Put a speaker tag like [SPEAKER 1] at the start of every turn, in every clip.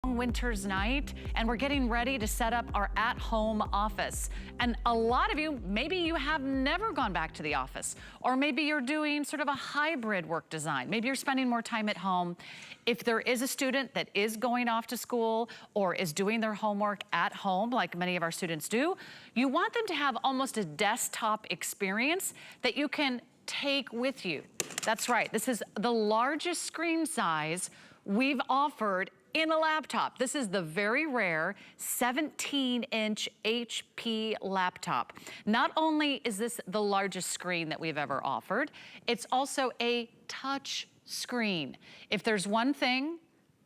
[SPEAKER 1] winter's night and we're getting ready to set up our at-home office. And a lot of you, maybe you have never gone back to the office, or maybe you're doing sort of a hybrid work design. Maybe you're spending more time at home. If there is a student that is going off to school or is doing their homework at home, like many of our students do, you want them to have almost a desktop experience that you can take with you. That's right, this is the largest screen size we've offered in a laptop. This is the very rare 17-inch HP laptop. Not only is this the largest screen that we've ever offered, it's also a touch screen. If there's one thing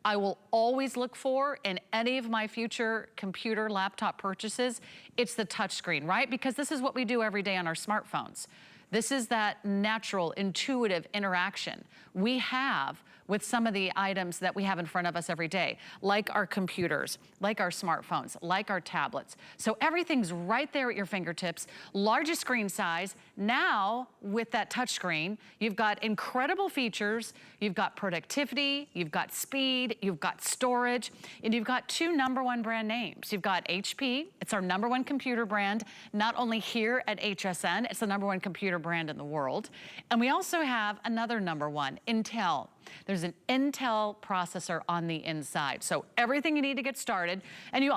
[SPEAKER 1] I will always look for in any of my future computer laptop purchases, it's the touch screen, right? Because this is what we do every day on our smartphones. This is that natural, intuitive interaction we have with some of the items that we have in front of us every day, like our computers, like our smartphones, like our tablets. So everything's right there at your fingertips, largest screen size. Now, with that touch screen, you've got incredible features, you've got productivity, you've got speed, you've got storage, and you've got two #1 brand names. You've got HP, it's our #1 computer brand, not only here at HSN, it's the #1 computer brand in the world. And we also have another #1, Intel. There's an Intel processor on the inside. So everything you need to get started. And you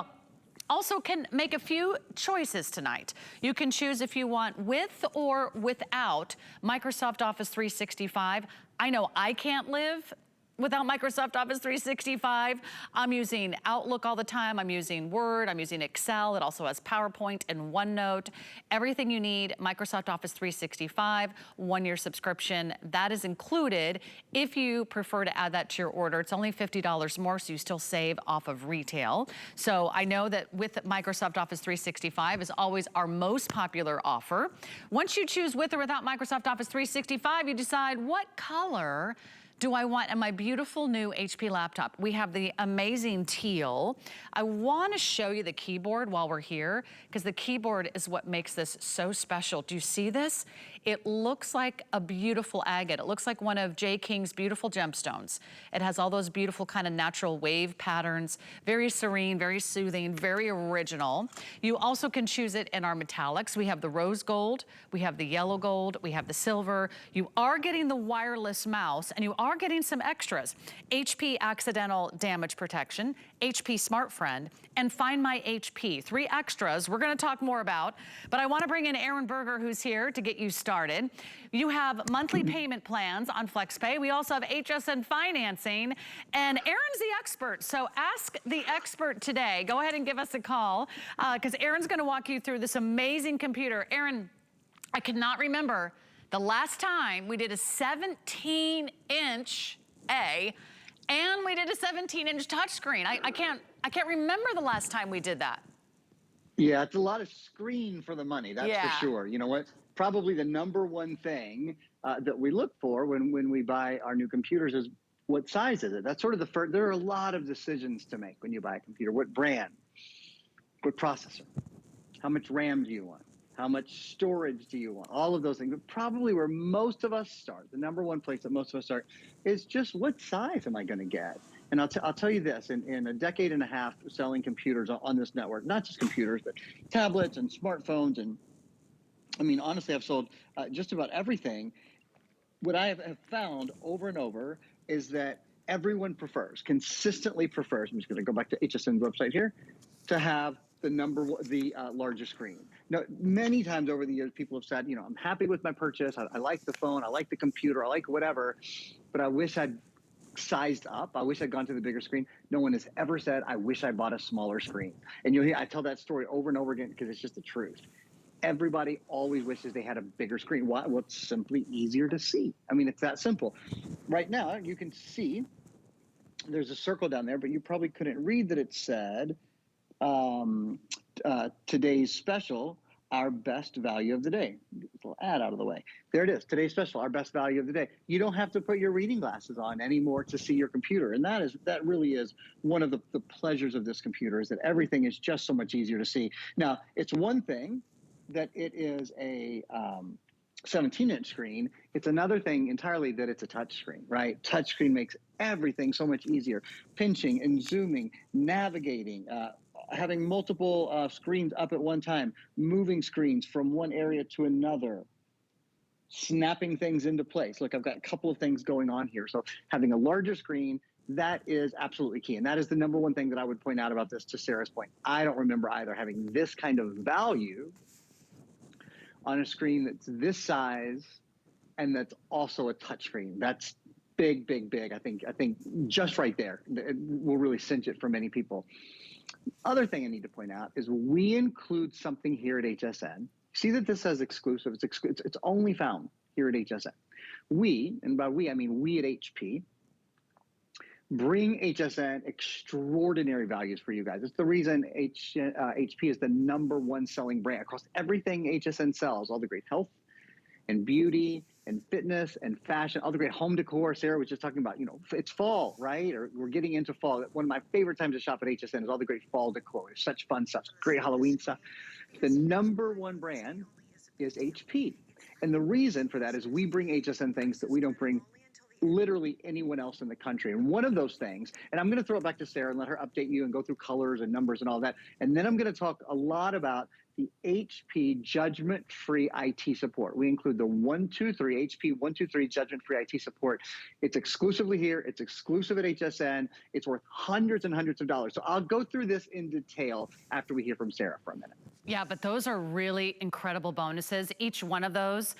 [SPEAKER 1] also can make a few choices tonight. You can choose if you want with or without Microsoft Office 365. I know I can't live without Microsoft Office 365. I'm using Outlook all the time. I'm using Word, I'm using Excel. It also has PowerPoint and OneNote. Everything you need, Microsoft Office 365, 1-year subscription, that is included. If you prefer to add that to your order, it's only $50 more, so you still save off of retail. So I know that with Microsoft Office 365 is always our most popular offer. Once you choose with or without Microsoft Office 365, you decide what color do I want in my beautiful new HP laptop. We have the amazing teal. I wanna show you the keyboard while we're here, because the keyboard is what makes this so special. Do you see this? It looks like a beautiful agate. It looks like one of J. King's beautiful gemstones. It has all those beautiful kind of natural wave patterns, very serene, very soothing, very original. You also can choose it in our metallics. We have the rose gold, we have the yellow gold, we have the silver. You are getting the wireless mouse, and you are getting some extras. HP Accidental Damage Protection, HP Smart Friend, and Find My HP. 3 extras we're gonna talk more about, but I wanna bring in Aaron Berger, who's here to get you started. You have monthly payment plans on FlexPay. We also have HSN financing, and Aaron's the expert, so ask the expert today. Go ahead and give us a call, because Aaron's gonna walk you through this amazing computer. Aaron, I could not remember the last time we did a 17-inch and we did a 17-inch touchscreen. I can't remember the last time we did that.
[SPEAKER 2] Yeah, it's a lot of screen for the money, that's for sure. You know what? Probably the #1 thing that we look for when we buy our new computers is what size is it? That's sort of the first. There are a lot of decisions to make when you buy a computer. What brand? What processor? How much RAM do you want? How much storage do you want? All of those things. But probably where most of us start, the #1 place that most of us start, is just what size am I going to get? And I'll tell you this, in a decade and a half selling computers on this network, not just computers, but tablets and smartphones, and I mean, honestly, I've sold just about everything. What I have found over and over is that everyone consistently prefers, I'm just going to go back to HSN's website here, to have the larger screen. Now, many times over the years, people have said, you know, I'm happy with my purchase. I like the phone. I like the computer. I like whatever, but I wish I'd sized up. I wish I'd gone to the bigger screen. No one has ever said, I wish I bought a smaller screen. And you'll hear, I tell that story over and over again because it's just the truth. Everybody always wishes they had a bigger screen. Why? Well, it's simply easier to see. I mean, it's that simple. Right now, you can see there's a circle down there, but you probably couldn't read that it said, today's special, our best value of the day. Get this little ad out of the way. There it is, today's special, our best value of the day. You don't have to put your reading glasses on anymore to see your computer. And that really is one of the pleasures of this computer, is that everything is just so much easier to see. Now, it's one thing that it is a 17-inch screen, it's another thing entirely that it's a touch screen, right? Touch screen makes everything so much easier. Pinching and zooming, navigating, having multiple screens up at one time, moving screens from one area to another, snapping things into place. Look, I've got a couple of things going on here. So having a larger screen, that is absolutely key. And that is the number one thing that I would point out about this, to Sarah's point. I don't remember either having this kind of value on a screen that's this size and that's also a touchscreen. That's big, big, big. I think just right there will really cinch it for many people. Other thing I need to point out is we include something here at HSN. See that this says exclusive. It's only found here at HSN. We, and by we I mean we at HP, bring HSN extraordinary values for you guys. It's the reason HP is the #1 selling brand across everything HSN sells. All the great health and beauty and fitness and fashion, all the great home decor. Sarah was just talking about, it's fall, right? Or we're getting into fall. One of my favorite times to shop at HSN is all the great fall decor. There's such fun stuff, great Halloween stuff. The #1 brand is HP. And the reason for that is we bring HSN things that we don't bring literally anyone else in the country. And one of those things, and I'm going to throw it back to Sarah and let her update you and go through colors and numbers and all that. And then I'm going to talk a lot about the HP judgment-free IT support. We include the HP 123 judgment-free IT support. It's exclusively here. It's exclusive at HSN. It's worth hundreds and hundreds of dollars. So I'll go through this in detail after we hear from Sarah for a minute.
[SPEAKER 1] Yeah, but those are really incredible bonuses. Each one of those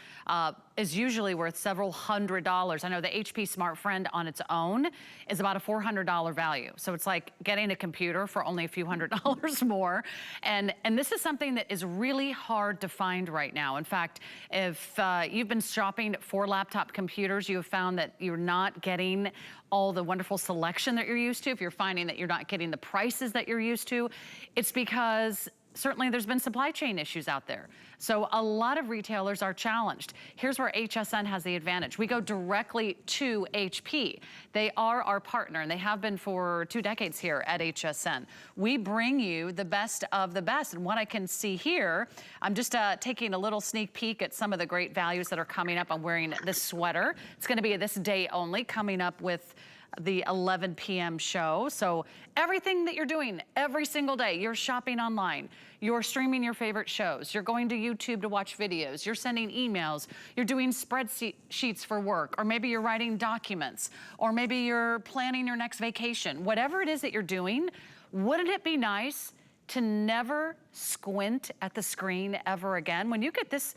[SPEAKER 1] is usually worth several $100s. I know the HP Smart Friend on its own is about a $400 value. So it's like getting a computer for only a few $100s more. And this is something that is really hard to find right now. In fact, if you've been shopping for laptop computers, you have found that you're not getting all the wonderful selection that you're used to. If you're finding that you're not getting the prices that you're used to, it's because certainly there's been supply chain issues out there. So a lot of retailers are challenged. Here's where HSN has the advantage. We go directly to HP. They are our partner and they have been for 2 decades here at HSN. We bring you the best of the best. And what I can see here, I'm just taking a little sneak peek at some of the great values that are coming up. I'm wearing this sweater. It's gonna be this day only, coming up with the 11 p.m. show. So everything that you're doing every single day, you're shopping online, you're streaming your favorite shows, you're going to YouTube to watch videos, you're sending emails, you're doing spreadsheets for work, or maybe you're writing documents, or maybe you're planning your next vacation. Whatever it is that you're doing, wouldn't it be nice to never squint at the screen ever again? When you get this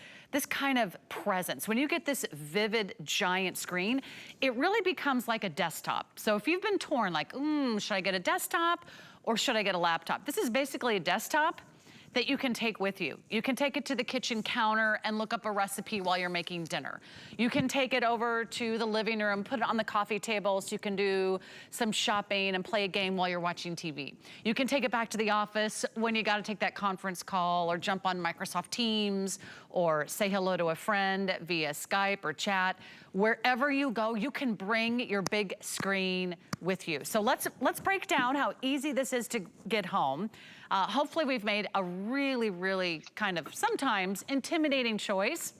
[SPEAKER 1] kind of presence, when you get this vivid giant screen, it really becomes like a desktop. So if you've been torn, like, should I get a desktop or should I get a laptop? This is basically a desktop that you can take with you. You can take it to the kitchen counter and look up a recipe while you're making dinner. You can take it over to the living room, put it on the coffee table so you can do some shopping and play a game while you're watching TV. You can take it back to the office when you gotta take that conference call or jump on Microsoft Teams or say hello to a friend via Skype or chat. Wherever you go, you can bring your big screen with you. So let's break down how easy this is to get home. Hopefully we've made a really, really kind of sometimes intimidating choice.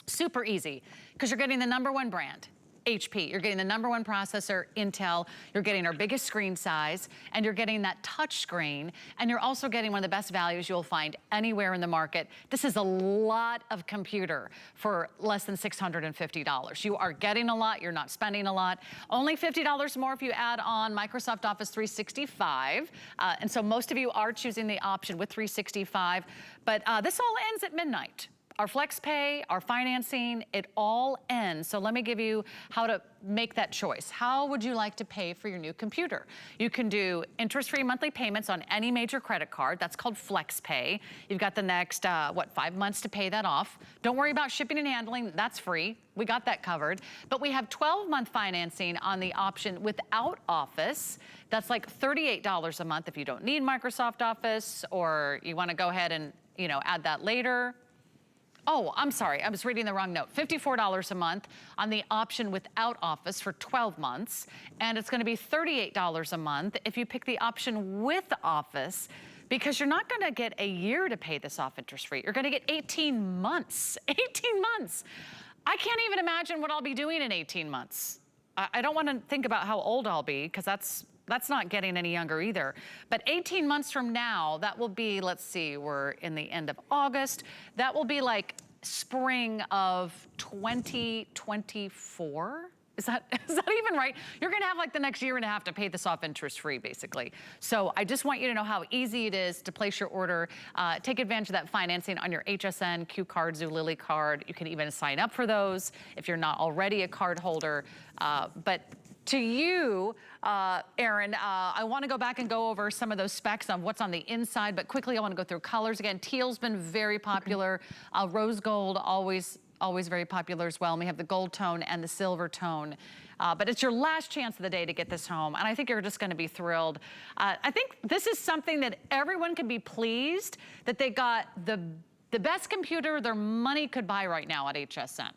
[SPEAKER 1] Super easy, because you're getting the #1 brand, HP. You're getting the #1 processor, Intel. You're getting our biggest screen size, and you're getting that touch screen, and you're also getting one of the best values you'll find anywhere in the market. This is a lot of computer for less than $650. You are getting a lot, you're not spending a lot. Only $50 more if you add on Microsoft Office 365. And so most of you are choosing the option with 365, but this all ends at midnight. Our flex pay, our financing, it all ends. So let me give you how to make that choice. How would you like to pay for your new computer? You can do interest-free monthly payments on any major credit card. That's called flex pay. You've got the next, 5 months to pay that off. Don't worry about shipping and handling, that's free. We got that covered. But we have 12-month financing on the option without Office. That's like $38 a month if you don't need Microsoft Office, or you wanna go ahead and add that later. Oh, I'm sorry, I was reading the wrong note. $54 a month on the option without Office for 12 months. And it's gonna be $38 a month if you pick the option with Office, because you're not gonna get a year to pay this off interest-free. You're gonna get 18 months, 18 months. I can't even imagine what I'll be doing in 18 months. I don't wanna think about how old I'll be, because that's not getting any younger either. But 18 months from now, that will be, let's see, we're in the end of August. That will be like spring of 2024. Is that even right? You're gonna have like the next year and a half to pay this off interest-free, basically. So I just want you to know how easy it is to place your order. Take advantage of that financing on your HSN, Q card, Zulily card. You can even sign up for those if you're not already a card holder. But to you, Aaron, I wanna go back and go over some of those specs on what's on the inside, but quickly I wanna go through colors again. Teal's been very popular. Rose gold, always very popular as well. And we have the gold tone and the silver tone. But it's your last chance of the day to get this home. And I think you're just gonna be thrilled. I think this is something that everyone can be pleased that they got the best computer their money could buy right now at HSN.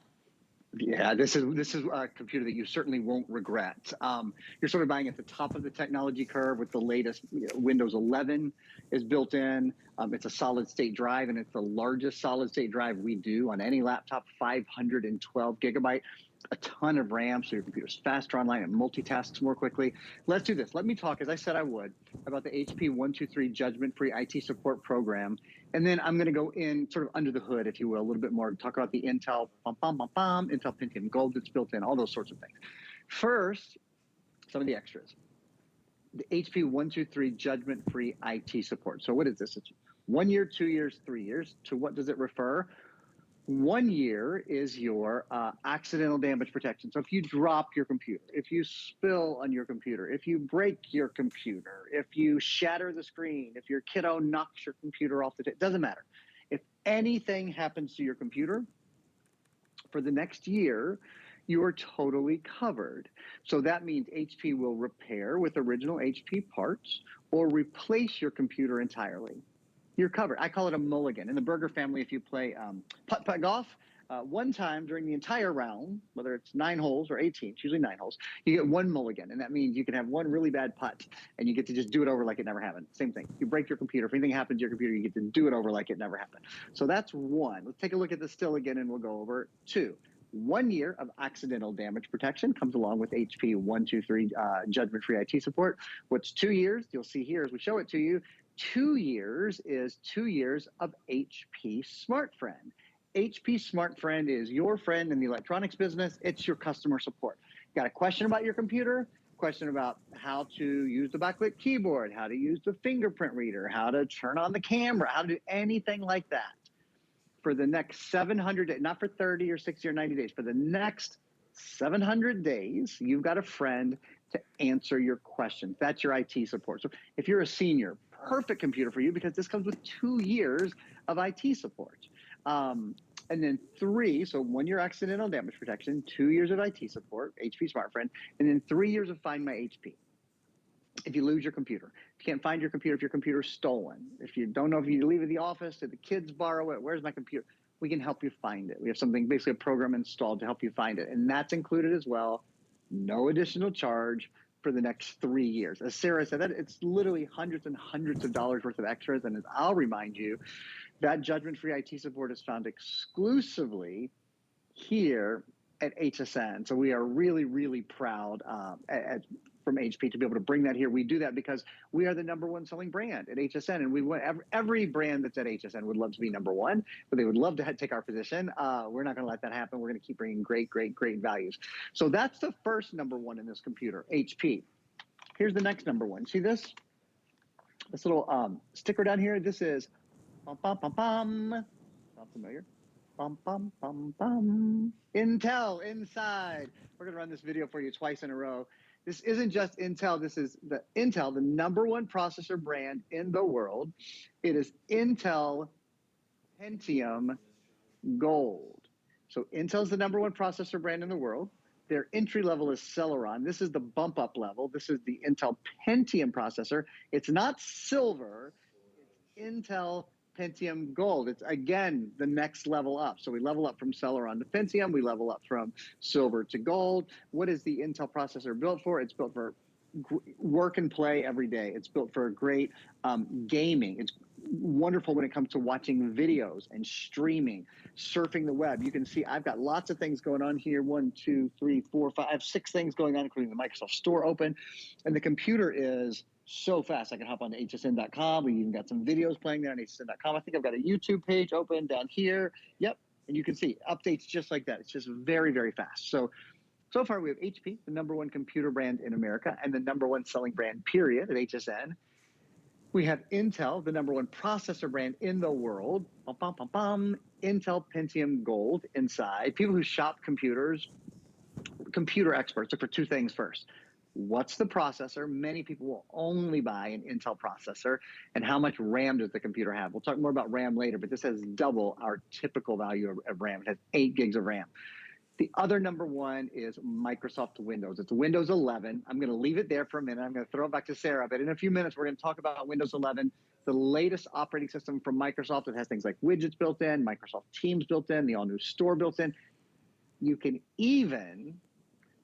[SPEAKER 2] Yeah, this is a computer that you certainly won't regret. You're sort of buying at the top of the technology curve with the latest. Windows 11 is built in. It's a solid state drive, and it's the largest solid state drive we do on any laptop, 512 gigabyte. A ton of RAM, so your computer's faster online and multitasks more quickly. Let's do this. Let me talk, as I said I would, about the HP 123 judgment-free IT support program. And then I'm going to go in sort of under the hood, if you will, a little bit more, talk about the Intel, Intel Pentium Gold that's built in, all those sorts of things. First, some of the extras. The HP 123 judgment-free IT support. So what is this? It's 1 year, 2 years, 3 years. To what does it refer? 1 year is your accidental damage protection. So if you drop your computer, if you spill on your computer, if you break your computer, if you shatter the screen, if your kiddo knocks your computer off the table, it doesn't matter. If anything happens to your computer, for the next year, you are totally covered. So that means HP will repair with original HP parts or replace your computer entirely. You're covered. I call it a mulligan. In the Burger family, if you play putt-putt golf, one time during the entire round, whether it's 9 holes or 18, it's usually 9 holes, you get one mulligan. And that means you can have one really bad putt and you get to just do it over like it never happened. Same thing. You break your computer. If anything happens to your computer, you get to do it over like it never happened. So that's one. Let's take a look at this still again and we'll go over 2. 1 year of accidental damage protection comes along with HP 123 judgment-free IT support. What's 2 years? You'll see here as we show it to you. 2 years is 2 years of HP Smart Friend. HP Smart Friend is your friend in the electronics business. It's your customer support. Got a question about your computer? Question about how to use the backlit keyboard, how to use the fingerprint reader, how to turn on the camera, how to do anything like that. For the next 700 days, not for 30 or 60 or 90 days, for the next 700 days, you've got a friend to answer your questions. That's your IT support. So if you're a senior, perfect computer for you because this comes with 2 years of IT support. And then 3, so 1 year accidental damage protection, 2 years of IT support, HP Smart Friend, and then 3 years of Find My HP. If you lose your computer, if you can't find your computer, if your computer's stolen, if you don't know if you leave it at the office, did the kids borrow it, where's my computer? We can help you find it. We have something, basically a program installed to help you find it. And that's included as well. No additional charge for the next 3 years. As Sarah said, that it's literally hundreds and hundreds of dollars worth of extras. And as I'll remind you, that judgment-free IT support is found exclusively here at HSN. So we are really, really proud from HP to be able to bring that here. We do that because we are the #1 selling brand at HSN, and we want every brand that's at HSN would love to be #1, but they would love to take our position. We're not going to let that happen. We're going to keep bringing great, great, great values. So that's the first #1 in this computer, HP. Here's the next #1. See this? This little sticker down here. This is bum, bum, bum, bum. Not familiar. Bum, bum, bum, bum. Intel inside. We're going to run this video for you twice in a row. This isn't just Intel. This is the Intel, the #1 processor brand in the world. It is Intel Pentium Gold. So Intel's the #1 processor brand in the world. Their entry level is Celeron. This is the bump up level. This is the Intel Pentium processor. It's not silver. It's Intel Pentium Gold. It's, again, the next level up. So we level up from Celeron to Pentium. We level up from silver to gold. What is the Intel processor built for? It's built for work and play every day. It's built for great gaming. It's wonderful when it comes to watching videos and streaming, surfing the web. You can see I've got lots of things going on here. 1, 2, 3, 4, 5, I have 6 things going on, including the Microsoft Store open. And the computer is so fast. I can hop on to hsn.com. We even got some videos playing there on hsn.com. I think I've got a YouTube page open down here. Yep. And you can see updates just like that. It's just very, very fast. So far we have HP, the #1 computer brand in America and the #1 selling brand, period, at HSN. We have Intel, the #1 processor brand in the world. Bum, bum, bum, bum. Intel Pentium Gold inside. People who shop computers, computer experts, look for 2 things first. What's the processor? Many people will only buy an Intel processor. And how much RAM does the computer have? We'll talk more about RAM later, but this has double our typical value of RAM. It has 8 gigs of RAM. The other #1 is Microsoft Windows. It's Windows 11. I'm going to leave it there for a minute. I'm going to throw it back to Sarah. But in a few minutes, we're going to talk about Windows 11, the latest operating system from Microsoft. It has things like widgets built in, Microsoft Teams built in, the all-new store built in. You can even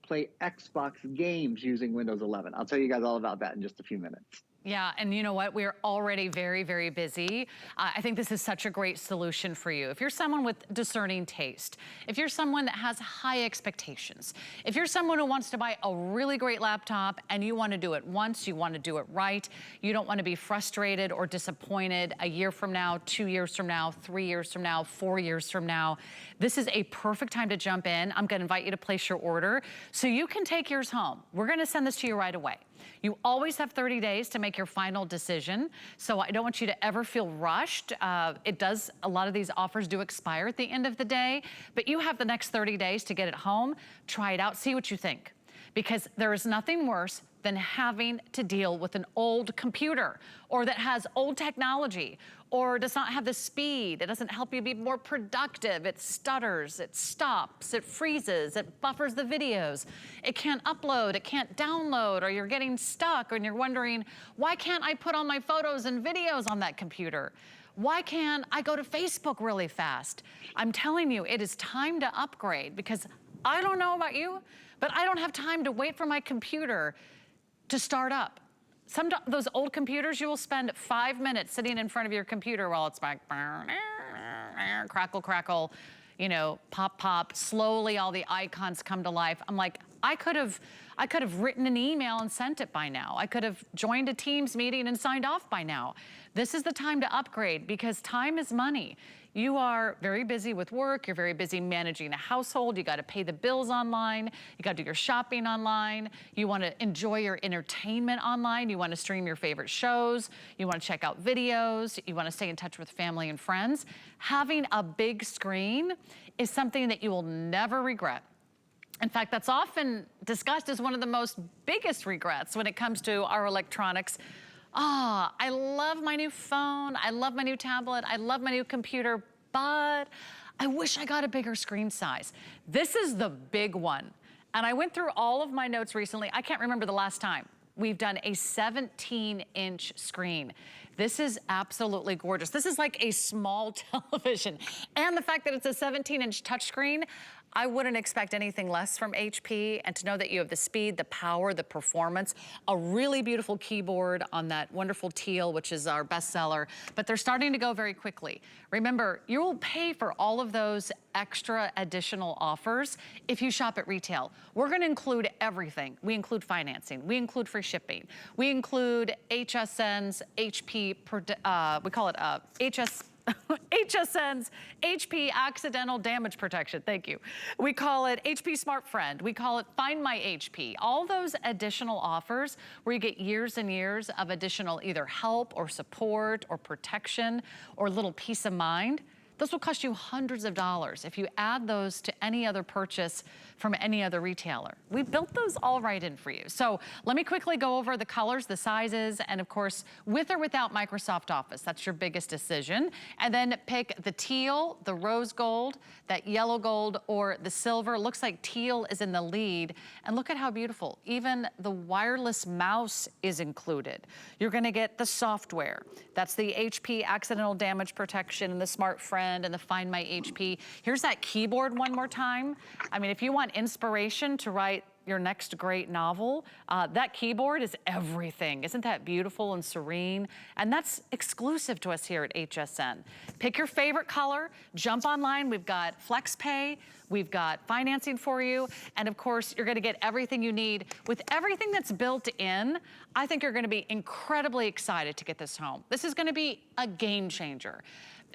[SPEAKER 2] play Xbox games using Windows 11. I'll tell you guys all about that in just a few minutes.
[SPEAKER 1] Yeah, and you know what? We're already very, very busy. I think this is such a great solution for you. If you're someone with discerning taste, if you're someone that has high expectations, if you're someone who wants to buy a really great laptop and you want to do it once, you want to do it right, you don't want to be frustrated or disappointed a year from now, 2 years from now, 3 years from now, 4 years from now, this is a perfect time to jump in. I'm going to invite you to place your order so you can take yours home. We're going to send this to you right away. You always have 30 days to make your final decision, so I don't want you to ever feel rushed. A lot of these offers do expire at the end of the day, but you have the next 30 days to get it home, try it out, see what you think. Because there is nothing worse than having to deal with an old computer or that has old technology or does not have the speed. It doesn't help you be more productive. It stutters, it stops, it freezes, it buffers the videos. It can't upload, it can't download, or you're getting stuck and you're wondering, why can't I put all my photos and videos on that computer? Why can't I go to Facebook really fast? I'm telling you, it is time to upgrade because I don't know about you, but I don't have time to wait for my computer to start up. Those old computers, you will spend 5 minutes sitting in front of your computer while it's like crackle, crackle, you know, pop, pop. Slowly, all the icons come to life. I'm like, I could have written an email and sent it by now. I could have joined a Teams meeting and signed off by now. This is the time to upgrade because time is money. You are very busy with work, you're very busy managing a household, you gotta pay the bills online, you gotta do your shopping online, you wanna enjoy your entertainment online, you wanna stream your favorite shows, you wanna check out videos, you wanna stay in touch with family and friends. Having a big screen is something that you will never regret. In fact, that's often discussed as one of the most biggest regrets when it comes to our electronics. I love my new phone, I love my new tablet, I love my new computer, but I wish I got a bigger screen size. This is the big one. And I went through all of my notes recently. I can't remember the last time we've done a 17-inch screen. This is absolutely gorgeous. This is like a small television. And the fact that it's a 17-inch touchscreen, I wouldn't expect anything less from HP, and to know that you have the speed, the power, the performance, a really beautiful keyboard on that wonderful Teal, which is our bestseller, but they're starting to go very quickly. Remember, you will pay for all of those extra additional offers if you shop at retail. We're gonna include everything. We include financing, we include free shipping, we include HSN's HP, we call it HSN's HP Accidental Damage Protection, thank you. We call it HP Smart Friend. We call it Find My HP. All those additional offers where you get years and years of additional either help or support or protection or little peace of mind. Those will cost you hundreds of dollars if you add those to any other purchase from any other retailer. We built those all right in for you. So let me quickly go over the colors, the sizes, and of course, with or without Microsoft Office. That's your biggest decision. And then pick the teal, the rose gold, that yellow gold, or the silver. Looks like teal is in the lead. And look at how beautiful. Even the wireless mouse is included. You're gonna get the software. That's the HP Accidental Damage Protection and the Smart Friend and the Find My HP. Here's that keyboard one more time. I mean, if you want inspiration to write your next great novel. That keyboard is everything. Isn't that beautiful and serene? And that's exclusive to us here at HSN. Pick your favorite color, jump online. We've got FlexPay, we've got financing for you, and of course, you're gonna get everything you need. With everything that's built in, I think you're gonna be incredibly excited to get this home. This is gonna be a game changer.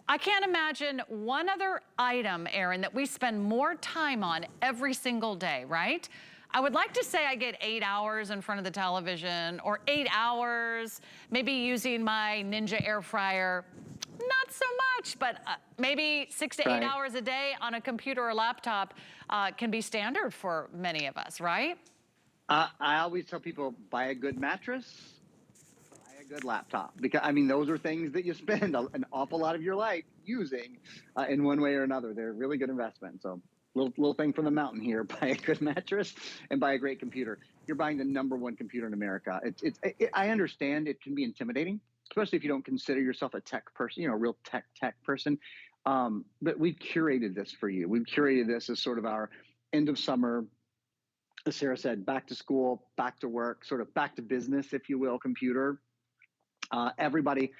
[SPEAKER 1] I can't imagine one other item, Erin, that we spend more time on every single day, right? I would like to say I get 8 hours in front of the television, or 8 hours, maybe using my Ninja air fryer. Not so much, but maybe 6 to 8 hours a day on a computer or laptop can be standard for many of us, right?
[SPEAKER 2] I always tell people, buy a good mattress, buy a good laptop, because I mean, those are things that you spend an awful lot of your life using in one way or another. They're really good investments. So little thing from the mountain here: buy a good mattress and buy a great computer. You're buying the #1 computer in America. I understand it can be intimidating, especially if you don't consider yourself a tech person, a real tech person. But we've curated this for you. We've curated this as sort of our end of summer, as Sarah said, back to school, back to work, sort of back to business, if you will, computer. Everybody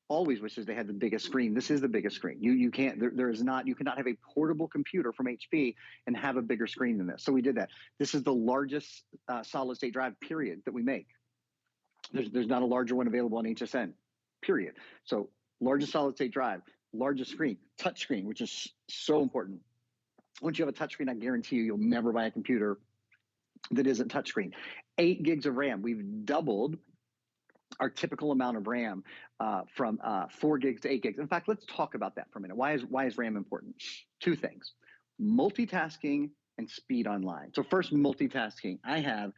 [SPEAKER 2] always wishes they had the biggest screen. This is the biggest screen. You can't, you cannot have a portable computer from HP and have a bigger screen than this. So we did that. This is the largest solid state drive, period, that we make. There's not a larger one available on HSN, period. So largest solid state drive, largest screen, touch screen, which is so important. Once you have a touch screen, I guarantee you'll never buy a computer that isn't touchscreen. 8 gigs of RAM. We've doubled our typical amount of RAM from 4 gigs to 8 gigs. In fact, let's talk about that for a minute. Why is RAM important? 2 things: multitasking and speed online. So first, multitasking. I have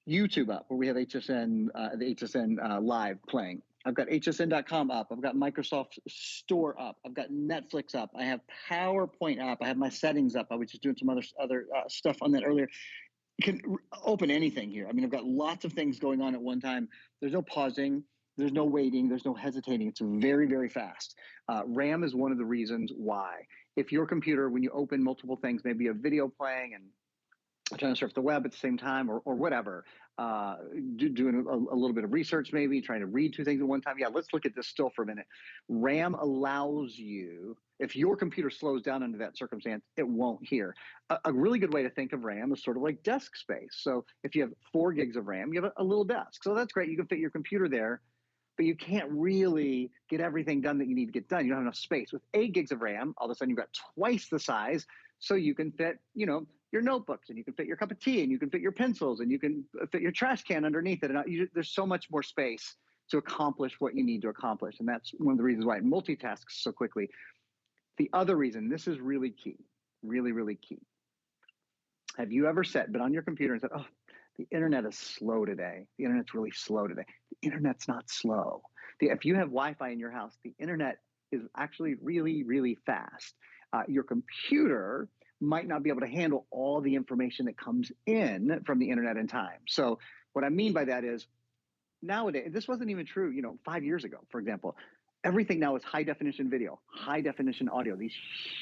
[SPEAKER 2] YouTube up, where we have HSN, the HSN Live playing. I've got hsn.com up. I've got Microsoft Store up. I've got Netflix up. I have PowerPoint up. I have my settings up. I was just doing some other stuff on that earlier. You can open anything here. I mean, I've got lots of things going on at one time. There's no pausing. There's no waiting. There's no hesitating. It's very, very fast. RAM is one of the reasons why. If your computer, when you open multiple things, maybe a video playing and trying to surf the web at the same time, or whatever, doing a little bit of research, maybe trying to read 2 things at one time. Yeah, let's look at this still for a minute. RAM allows you, if your computer slows down under that circumstance, it won't here. A really good way to think of RAM is sort of like desk space. So if you have 4 gigs of RAM, you have a little desk. So that's great. You can fit your computer there, but you can't really get everything done that you need to get done. You don't have enough space. With 8 gigs of RAM, all of a sudden you've got twice the size, so you can fit, your notebooks, and you can fit your cup of tea, and you can fit your pencils, and you can fit your trash can underneath it. And there's so much more space to accomplish what you need to accomplish. And that's one of the reasons why it multitasks so quickly. The other reason, this is really key, really, really key. Have you ever been on your computer and said, oh, the internet is slow today. The internet's really slow today. The internet's not slow. If you have Wi-Fi in your house, the internet is actually really, really fast. Your computer might not be able to handle all the information that comes in from the internet in time. So what I mean by that is, nowadays, this wasn't even true, 5 years ago, for example. Everything now is high definition video, high definition audio, these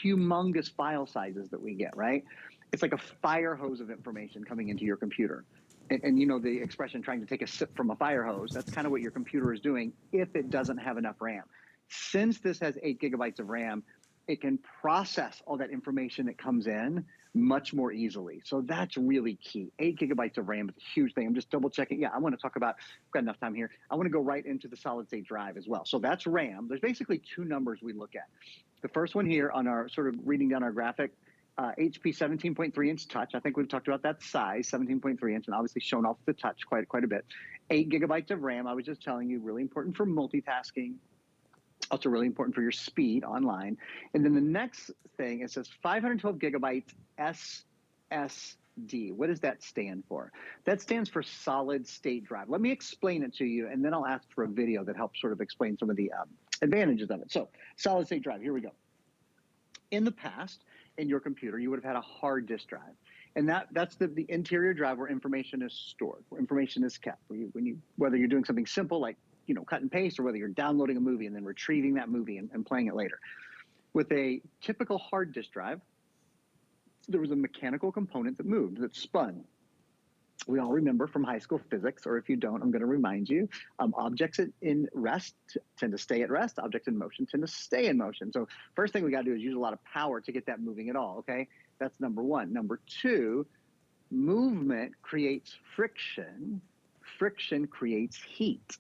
[SPEAKER 2] humongous file sizes that we get, right? It's like a fire hose of information coming into your computer. And you know the expression, trying to take a sip from a fire hose, that's kind of what your computer is doing if it doesn't have enough RAM. Since this has 8 gigabytes of RAM, it can process all that information that comes in much more easily. So that's really key. 8 gigabytes of RAM is a huge thing. I'm just double checking. Yeah, I want to talk about, I've got enough time here. I want to go right into the solid state drive as well. So that's RAM. There's basically 2 numbers we look at. The first one here on our sort of reading down our graphic, HP 17.3 inch touch. I think we've talked about that size, 17.3 inch, and obviously shown off the touch quite a bit. 8 gigabytes of RAM. I was just telling you, really important for multitasking. Also really important for your speed online. And then the next thing, it says 512 gigabytes SSD. What does that stand for? That stands for solid state drive. Let me explain it to you, and then I'll ask for a video that helps sort of explain some of the advantages of it. So solid state drive, here we go. In the past, in your computer, you would have had a hard disk drive. And that's the interior drive where information is stored, where information is kept. Whether you're doing something simple like cut and paste, or whether you're downloading a movie and then retrieving that movie and playing it later. With a typical hard disk drive, there was a mechanical component that moved, that spun. We all remember from high school physics, or if you don't, I'm going to remind you, objects in rest tend to stay at rest. Objects in motion tend to stay in motion. So first thing we got to do is use a lot of power to get that moving at all, okay? That's number one. Number two, movement creates friction. Friction creates heat.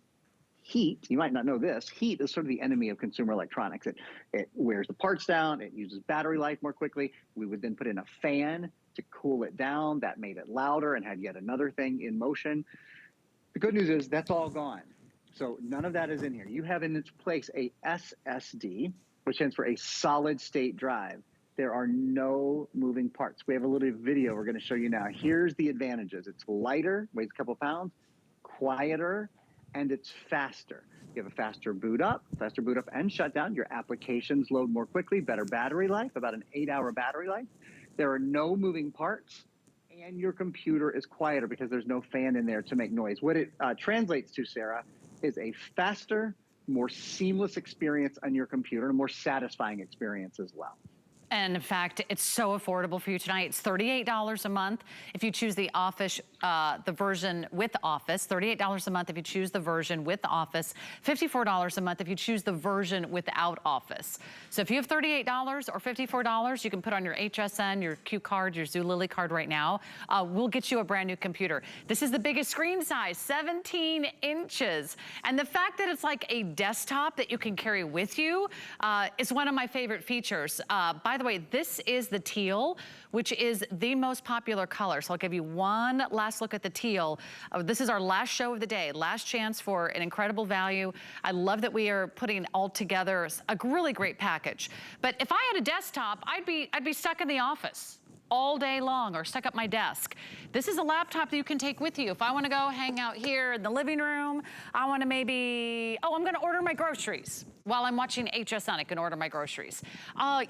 [SPEAKER 2] Heat, you might not know this, heat is sort of the enemy of consumer electronics. It wears the parts down, it uses battery life more quickly. We would then put in a fan to cool it down. That made it louder and had yet another thing in motion. The good news is that's all gone. So none of that is in here. You have in its place a SSD, which stands for a solid state drive. There are no moving parts. We have a little video we're going to show you now. Here's the advantages. It's lighter, weighs a couple pounds, quieter, and it's faster. You have a faster boot up and shut down. Your applications load more quickly, better battery life, about an 8-hour battery life. There are no moving parts, and your computer is quieter because there's no fan in there to make noise. What it translates to, Sarah, is a faster, more seamless experience on your computer, a more satisfying experience as well.
[SPEAKER 1] And in fact, it's so affordable for you tonight. It's $38 a month if you choose the Office, the version with Office. $38 a month if you choose the version with Office. $54 a month if you choose the version without Office. So if you have $38 or $54, you can put on your HSN, your Q card, your Zulily card right now. We'll get you a brand new computer. This is the biggest screen size, 17 inches. And the fact that it's like a desktop that you can carry with you is one of my favorite features. By the way, this is the teal, which is the most popular color. So I'll give you one last look at the teal. This is our last show of the day, last chance for an incredible value. I love that we are putting all together a really great package. But if I had a desktop, I'd be stuck in the office all day long or stuck at my desk. This is a laptop that you can take with you. If I want to go hang out here in the living room, I want to maybe, I'm going to order my groceries. While I'm watching HSN, I can order my groceries.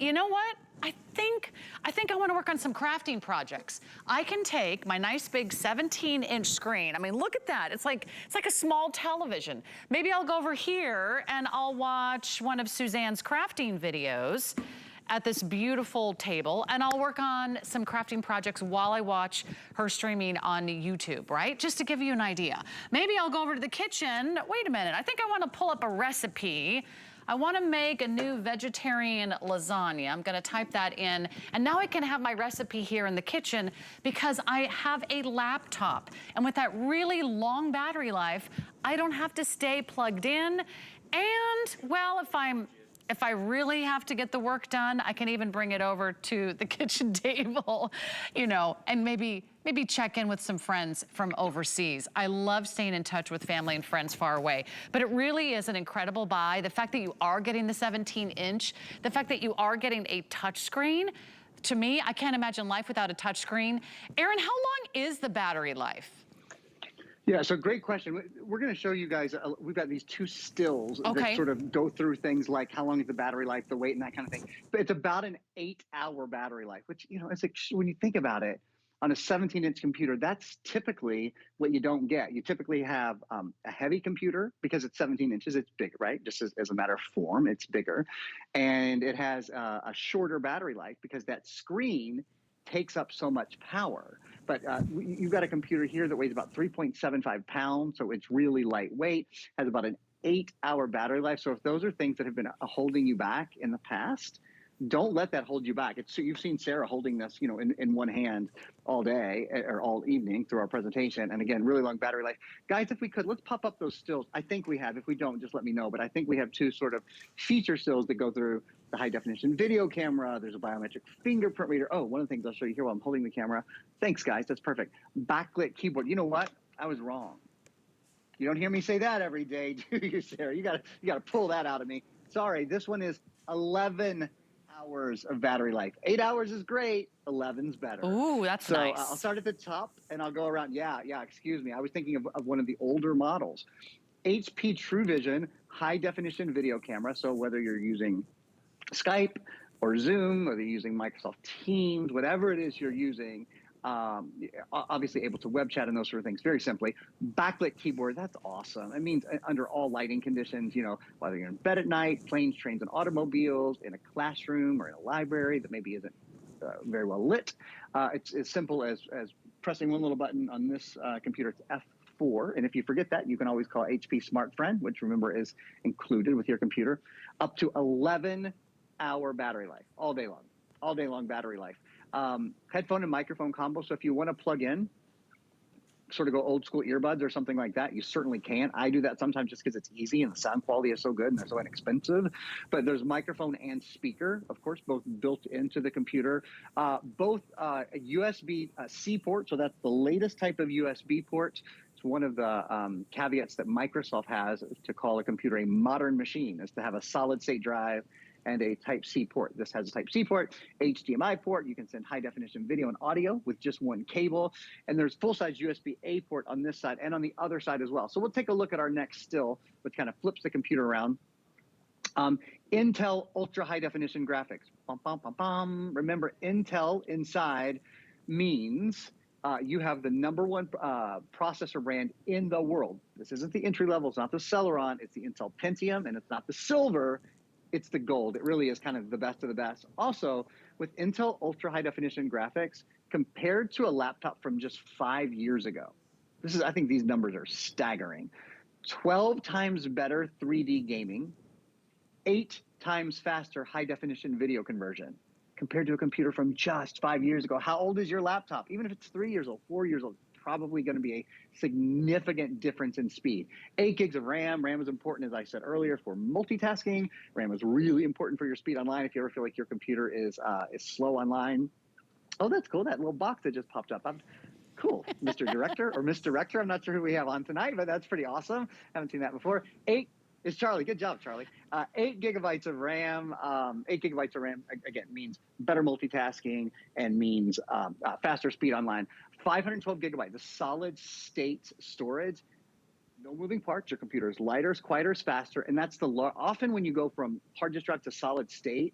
[SPEAKER 1] You know what? I think I want to work on some crafting projects. I can take my nice big 17-inch screen. I mean, look at that. It's like a small television. Maybe I'll go over here and I'll watch one of Suzanne's crafting videos at this beautiful table, and I'll work on some crafting projects while I watch her streaming on YouTube, right? Just to give you an idea. Maybe I'll go over to the kitchen. Wait a minute, I think I want to pull up a recipe. I want to make a new vegetarian lasagna. I'm going to type that in, and now I can have my recipe here in the kitchen because I have a laptop. And with that really long battery life, I don't have to stay plugged in. And, well, if I really have to get the work done, I can even bring it over to the kitchen table, you know, and maybe check in with some friends from overseas. I love staying in touch with family and friends far away, but it really is an incredible buy. The fact that you are getting the 17-inch, the fact that you are getting a touchscreen, to me, I can't imagine life without a touchscreen. Aaron, how long is the battery life?
[SPEAKER 2] Yeah, so great question. We're going to show you guys, we've got these two stills that sort of go through things like how long is the battery life, the weight, and that kind of thing. But it's about an 8-hour battery life, which, you know, it's like, when you think about it, on a 17-inch computer, that's typically what you don't get. You typically have a heavy computer because it's 17 inches, it's bigger, right? Just as a matter of form, it's bigger. And it has a shorter battery life because that screen takes up so much power. But you've got a computer here that weighs about 3.75 pounds, so it's really lightweight, has about an 8-hour battery life. So if those are things that have been holding you back in the past, don't let that hold you back. You've seen Sarah holding this, you know, in one hand all day or all evening through our presentation. And again, really long battery life. Guys, if we could, let's pop up those stills. I think we have. If we don't, just let me know. But I think we have two sort of feature stills that go through the high definition video camera. There's a biometric fingerprint reader. Oh, one of the things I'll show you here while I'm holding the camera. Thanks, guys. That's perfect. Backlit keyboard. You know what? I was wrong. You don't hear me say that every day, do you, Sarah? You gotta pull that out of me. Sorry, this one is 11 hours of battery life. 8 hours is great. 11's better.
[SPEAKER 1] Ooh, that's nice.
[SPEAKER 2] So I'll start at the top and I'll go around. Yeah, excuse me. I was thinking of one of the older models. HP TrueVision high definition video camera. So whether you're using Skype or Zoom, whether you're using Microsoft Teams, whatever it is you're using, obviously able to web chat and those sort of things very simply. Backlit keyboard, that's awesome. It means under all lighting conditions, you know, whether you're in bed at night, planes, trains, and automobiles, in a classroom or in a library that maybe isn't very well lit. It's as simple as pressing one little button on this computer. It's F4. And if you forget that, you can always call HP Smart Friend, which remember is included with your computer, up to 11-hour battery life, all day long battery life. Headphone and microphone combo. So if you want to plug in, sort of go old school earbuds or something like that, you certainly can. I do that sometimes just because it's easy and the sound quality is so good and they're so inexpensive. But there's microphone and speaker, of course, both built into the computer. Both a USB-C port, so that's the latest type of USB port. It's one of the caveats that Microsoft has to call a computer a modern machine, is to have a solid state drive and a Type-C port. This has a Type-C port, HDMI port. You can send high-definition video and audio with just one cable. And there's full-size USB-A port on this side and on the other side as well. So we'll take a look at our next still, which kind of flips the computer around. Intel ultra high-definition graphics. Bum, bum, bum, bum. Remember, Intel inside means you have the #1 processor brand in the world. This isn't the entry level. It's not the Celeron. It's the Intel Pentium, and it's not the silver. It's the gold. It really is kind of the best of the best. Also, with Intel ultra high definition graphics, compared to a laptop from just 5 years ago, I think these numbers are staggering. 12 times better 3D gaming, 8 times faster high definition video conversion compared to a computer from just 5 years ago. How old is your laptop? Even if it's 3 years old, 4 years old, probably going to be a significant difference in speed. 8 gigs of RAM. RAM is important, as I said earlier, for multitasking. RAM is really important for your speed online. If you ever feel like your computer is slow online. Oh, that's cool. That little box that just popped up. Cool, Mr. Director or Miss Director. I'm not sure who we have on tonight, but that's pretty awesome. Haven't seen that before. 8 is Charlie. Good job, Charlie. 8 gigabytes of RAM. 8 gigabytes of RAM, again, means better multitasking and means faster speed online. 512 gigabytes, the solid state storage. No moving parts. Your computer is lighter, is quieter, is faster. And that's often when you go from hard disk drive to solid state,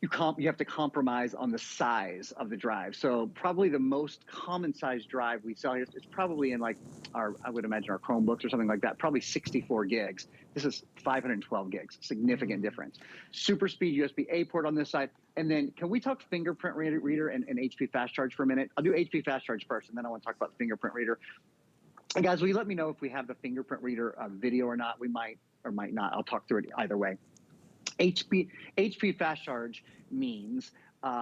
[SPEAKER 2] you have to compromise on the size of the drive. So probably the most common size drive we sell here is probably in like I would imagine our Chromebooks or something like that, probably 64 gigs. This is 512 gigs, significant difference. Super speed USB-A port on this side. And then can we talk fingerprint reader and HP fast charge for a minute? I'll do HP fast charge first, and then I want to talk about the fingerprint reader. And guys, will you let me know if we have the fingerprint reader video or not? We might or might not. I'll talk through it either way. HP fast charge means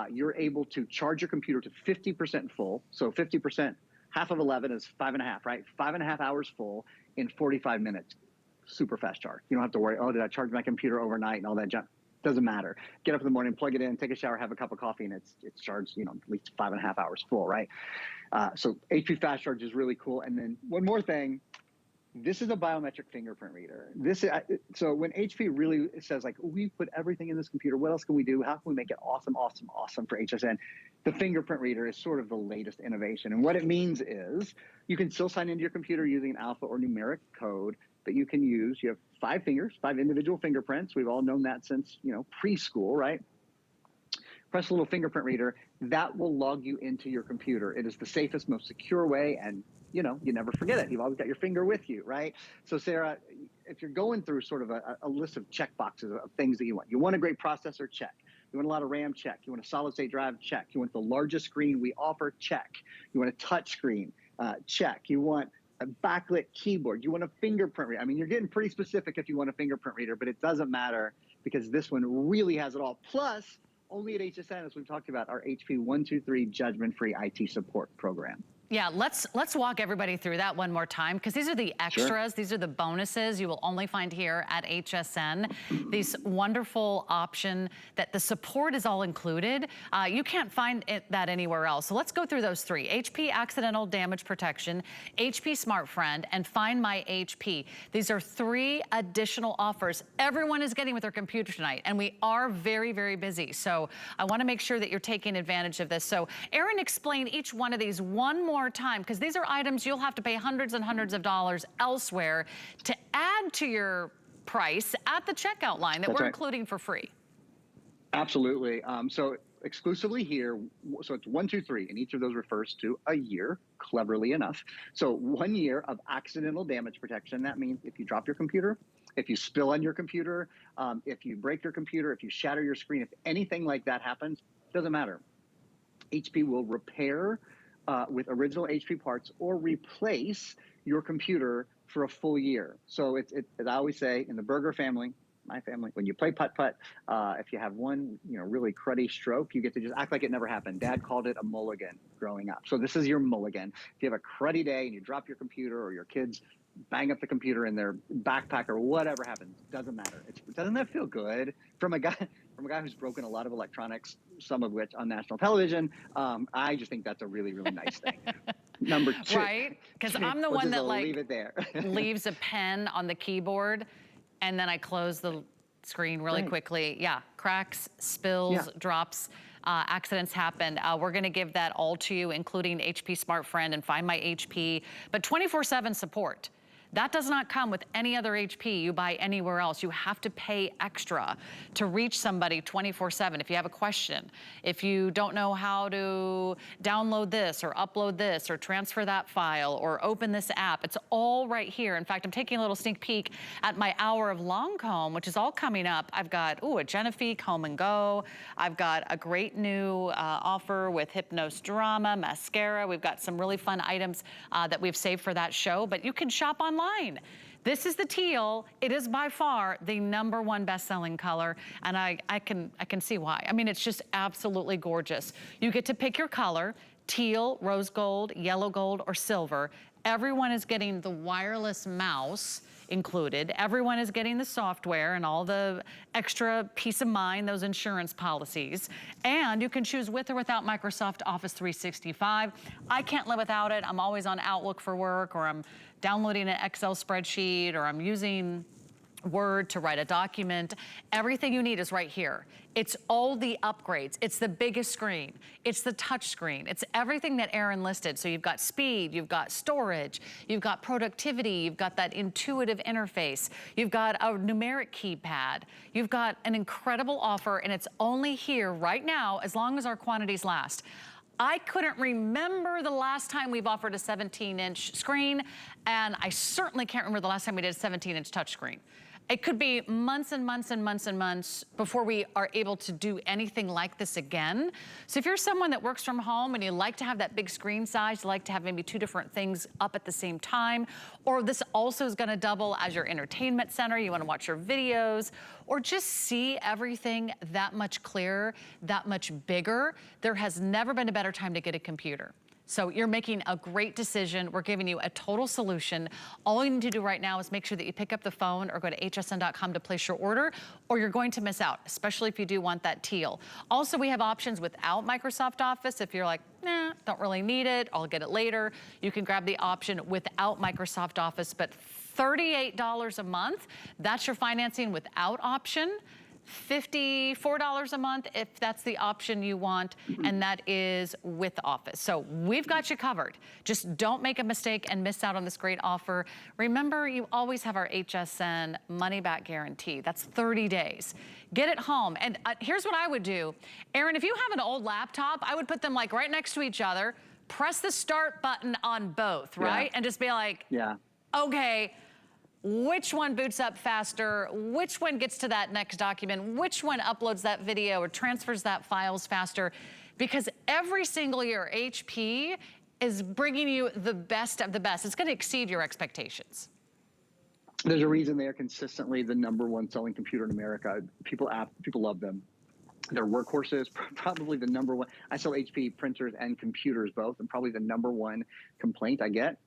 [SPEAKER 2] you're able to charge your computer to 50% full. So 50%, half of 11 is 5.5, right? 5.5 hours full in 45 minutes. Super fast charge. You don't have to worry, oh, did I charge my computer overnight and all that junk? Doesn't matter. Get up in the morning, plug it in, take a shower, have a cup of coffee, and it's charged, at least 5.5 hours full, right? So HP fast charge is really cool. And then one more thing. This is a biometric fingerprint reader. So when HP really says, like, we put everything in this computer, what else can we do? How can we make it awesome, awesome, awesome for HSN? The fingerprint reader is sort of the latest innovation. And what it means is you can still sign into your computer using an alpha or numeric code that you can use. You have 5 fingers, 5 individual fingerprints. We've all known that since, preschool, right? Press a little fingerprint reader. That will log you into your computer. It is the safest, most secure way, and you never forget it. You've always got your finger with you, right? So Sarah, if you're going through sort of a list of check boxes of things that you want a great processor, check. You want a lot of RAM, check. You want a solid state drive, check. You want the largest screen we offer, check. You want a touch screen, check. You want a backlit keyboard. You want a fingerprint reader. I mean, you're getting pretty specific if you want a fingerprint reader, but it doesn't matter because this one really has it all. Plus, only at HSN, as we've talked about, our HP 123 judgment-free IT support program.
[SPEAKER 1] Yeah, let's walk everybody through that one more time, because these are the extras. Sure. These are the bonuses you will only find here at HSN. These wonderful option that the support is all included. You can't find that anywhere else. So let's go through those 3. HP Accidental Damage Protection, HP Smart Friend, and Find My HP. These are 3 additional offers everyone is getting with their computer tonight, and we are very, very busy. So I want to make sure that you're taking advantage of this. So Aaron, explain each one of these one more time, because these are items you'll have to pay hundreds and hundreds of dollars elsewhere to add to your price at the checkout line that we're including for free.
[SPEAKER 2] Absolutely. So exclusively here, so it's 1, 2, 3, and each of those refers to a year, cleverly enough. So 1 year of accidental damage protection. That means if you drop your computer, if you spill on your computer, if you break your computer, if you shatter your screen, if anything like that happens, doesn't matter. HP will repair with original HP parts or replace your computer for a full year. So as I always say, in the Burger family, my family, when you play putt-putt, if you have one, really cruddy stroke, you get to just act like it never happened. Dad called it a mulligan growing up. So this is your mulligan. If you have a cruddy day and you drop your computer, or your kids bang up the computer in their backpack, or whatever happens, doesn't matter. Doesn't that feel good from a guy who's broken a lot of electronics, some of which on national television? I just think that's a really, really nice thing. Number two.
[SPEAKER 1] Right? Because I'm the one that
[SPEAKER 2] leave it there.
[SPEAKER 1] leaves a pen on the keyboard, and then I close the screen really quickly. Yeah, cracks, spills, drops, accidents happen. We're gonna give that all to you, including HP Smart Friend and Find My HP, but 24/7 support. That does not come with any other HP you buy anywhere else. You have to pay extra to reach somebody 24/7. If you have a question, if you don't know how to download this or upload this or transfer that file or open this app, it's all right here. In fact, I'm taking a little sneak peek at my hour of Lancome, which is all coming up. I've got, a Genifique Home and Go. I've got a great new offer with Hypnose Drama, mascara. We've got some really fun items that we've saved for that show, but you can shop online. This is the teal. It is by far the #1 best-selling color, and I can see why. I mean, it's just absolutely gorgeous. You get to pick your color: teal, rose gold, yellow gold, or silver. Everyone is getting the wireless mouse included. Everyone is getting the software and all the extra peace of mind, those insurance policies. And you can choose with or without Microsoft Office 365. I can't live without it. I'm always on Outlook for work, or I'm downloading an Excel spreadsheet, or I'm using Word to write a document. Everything you need is right here. It's all the upgrades. It's the biggest screen. It's the touch screen. It's everything that Aaron listed. So you've got speed, you've got storage, you've got productivity, you've got that intuitive interface, you've got a numeric keypad, you've got an incredible offer, and it's only here right now as long as our quantities last. I couldn't remember the last time we've offered a 17-inch screen, and I certainly can't remember the last time we did a 17-inch touchscreen. It could be months and months and months and months before we are able to do anything like this again. So if you're someone that works from home and you like to have that big screen size, you like to have maybe 2 different things up at the same time, or this also is gonna double as your entertainment center, you wanna watch your videos, or just see everything that much clearer, that much bigger, there has never been a better time to get a computer. So you're making a great decision. We're giving you a total solution. All you need to do right now is make sure that you pick up the phone or go to hsn.com to place your order, or you're going to miss out, especially if you do want that teal. Also, we have options without Microsoft Office. If you're like, nah, don't really need it, I'll get it later, you can grab the option without Microsoft Office, but $38 a month, that's your financing without option. $54 a month if that's the option you want, and that is with Office. So we've got you covered. Just don't make a mistake and miss out on this great offer. Remember, you always have our HSN money back guarantee. That's 30 days. Get it home. And here's what I would do. Aaron, if you have an old laptop, I would put them like right next to each other, press the start button on both, right? And just be like, okay, which one boots up faster, which one gets to that next document, which one uploads that video or transfers that files faster, because every single year HP is bringing you the best of the best. It's gonna exceed your expectations.
[SPEAKER 2] There's a reason they are consistently the #1 selling computer in America. People love them. They're workhorses, probably the #1. I sell HP printers and computers both, and probably the #1 complaint I get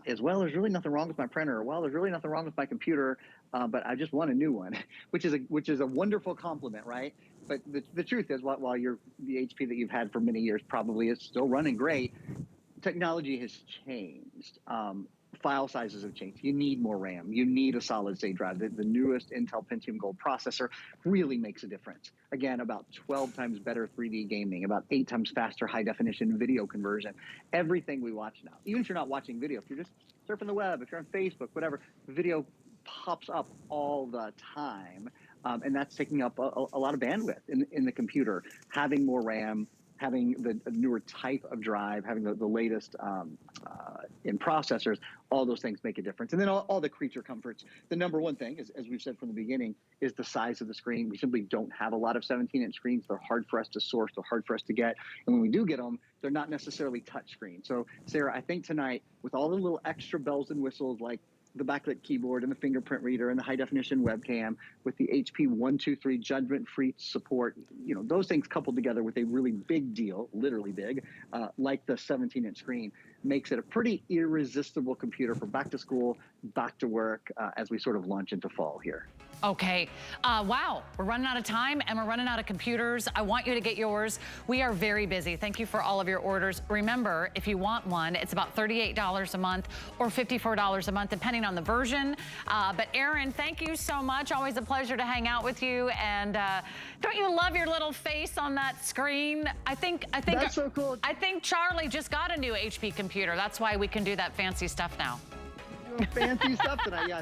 [SPEAKER 2] is, well, there's really nothing wrong with my printer. Well, there's really nothing wrong with my computer, but I just want a new one, which is a wonderful compliment, right? But the truth is, while the HP that you've had for many years probably is still running great, technology has changed. File sizes have changed. You need more RAM. You need a solid state drive. The newest Intel Pentium Gold processor really makes a difference. Again, about 12 times better 3D gaming, about 8 times faster high definition video conversion. Everything we watch now, even if you're not watching video, if you're just surfing the web, if you're on Facebook, whatever, video pops up all the time. And that's taking up a lot of bandwidth in the computer. Having more RAM having the newer type of drive, having the latest in processors, all those things make a difference. And then all the creature comforts. The number one thing, as we've said from the beginning, is the size of the screen. We simply don't have a lot of 17-inch screens. They're hard for us to source. They're hard for us to get. And when we do get them, they're not necessarily touch screen. So, Sarah, I think tonight, with all the little extra bells and whistles like the backlit keyboard and the fingerprint reader and the high definition webcam, with the HP 123 judgment-free support, those things coupled together with a really big deal, literally big, like the 17-inch screen, makes it a pretty irresistible computer for back to school, back to work, as we sort of launch into fall here.
[SPEAKER 1] Okay. Wow. We're running out of time and we're running out of computers. I want you to get yours. We are very busy. Thank you for all of your orders. Remember, if you want one, it's about $38 a month or $54 a month, depending on the version. But Aaron, thank you so much. Always a pleasure to hang out with you. And don't you love your little face on that screen? I think
[SPEAKER 2] That's so cool.
[SPEAKER 1] I think Charlie just got a new HP computer. That's why we can do that fancy stuff now.
[SPEAKER 2] Fancy stuff tonight, yeah.